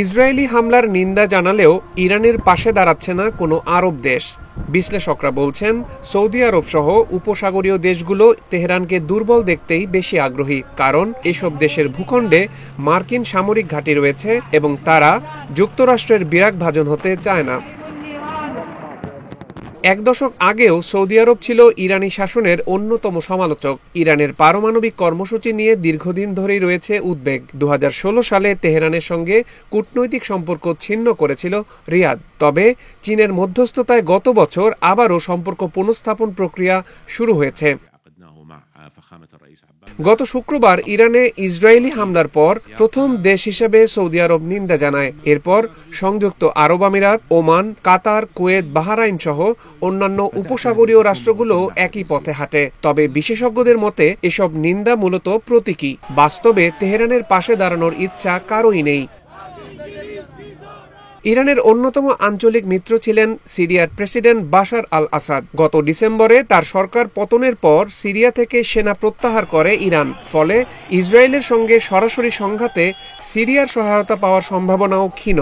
Israeli হামলার নিন্দা জানালেও ইরানের পাশে দাঁড়াচ্ছে না কোনো আরব দেশ। বিশ্লেষকরা বলছেন, সৌদি আরব সহ উপসাগরীয় দেশগুলো তেহরানকে দুর্বল দেখতেই বেশি আগ্রহী, কারণ এসব দেশের ভূখণ্ডে মার্কিন সামরিক ঘাঁটি রয়েছে এবং তারা যুক্তরাষ্ট্রের বিরাগভাজন হতে চায় না। এক দশক আগেও সৌদি আরব ছিল ইরানি শাসনের অন্যতম সমালোচক। ইরানের পারমাণবিক কর্মসূচি নিয়ে দীর্ঘদিন ধরেই রয়েছে উদ্বেগ। 2016 সালে তেহরানের সঙ্গে কূটনৈতিক সম্পর্ক ছিন্ন করেছিল রিয়াদ। তবে চীনের মধ্যস্থতায় গত বছর আবারও সম্পর্ক পুনঃস্থাপন প্রক্রিয়া শুরু হয়েছে। গত শুক্রবার ইরানে ইসরায়েলি হামলার পর প্রথম দেশ হিসেবে সৌদি আরব নিন্দা জানায়। এরপর সংযুক্ত আরব আমিরাত, ওমান, কাতার, কুয়েত, বাহরাইন সহ অন্যান্য উপসাগরীয় রাষ্ট্রগুলো একই পথে হাঁটে। তবে বিশেষজ্ঞদের মতে এসব নিন্দা মূলত প্রতীকী। বাস্তবে তেহরানের পাশে দাঁড়ানোর ইচ্ছা কারোই নেই। ইরানের অন্যতম আঞ্চলিক মিত্র ছিলেন সিরিয়ার প্রেসিডেন্ট বাশার আল আসাদ। গত ডিসেম্বরে তার সরকার পতনের পর সিরিয়া থেকে সেনা প্রত্যাহার করে ইরান। ফলে ইসরায়েলের সঙ্গে সরাসরি সংঘাতে সিরিয়ার সহায়তা পাওয়ার সম্ভাবনাও ক্ষীণ।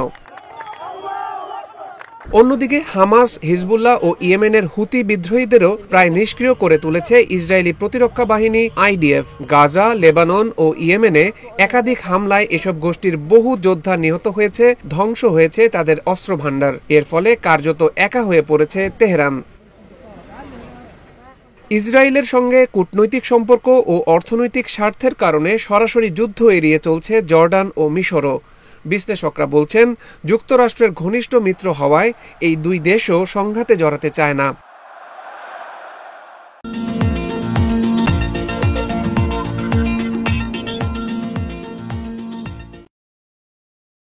অন্যদিকে হামাস, হিজবুল্লাহ ও ইয়েমেনের হুতি বিদ্রোহীদেরও প্রায় নিষ্ক্রিয় করে তুলেছে ইসরায়েলি প্রতিরক্ষা বাহিনী আইডিএফ। গাজা, লেবানন ও ইয়েমেনে একাধিক হামলায় এসব গোষ্ঠীর বহু যোদ্ধা নিহত হয়েছে, ধ্বংস হয়েছে তাদের অস্ত্রভান্ডার। এর ফলে কার্যত একা হয়ে পড়েছে তেহরান। ইসরায়েলের সঙ্গে কূটনৈতিক সম্পর্ক ও অর্থনৈতিক স্বার্থের কারণে সরাসরি যুদ্ধ এড়িয়ে চলছে জর্ডান ও মিশরও। বিশ্লেষকরা বলছেন, যুক্তরাষ্ট্রের ঘনিষ্ঠ মিত্র হওয়ায় এই দুই দেশও সংঘাতে জড়াতে চায় না।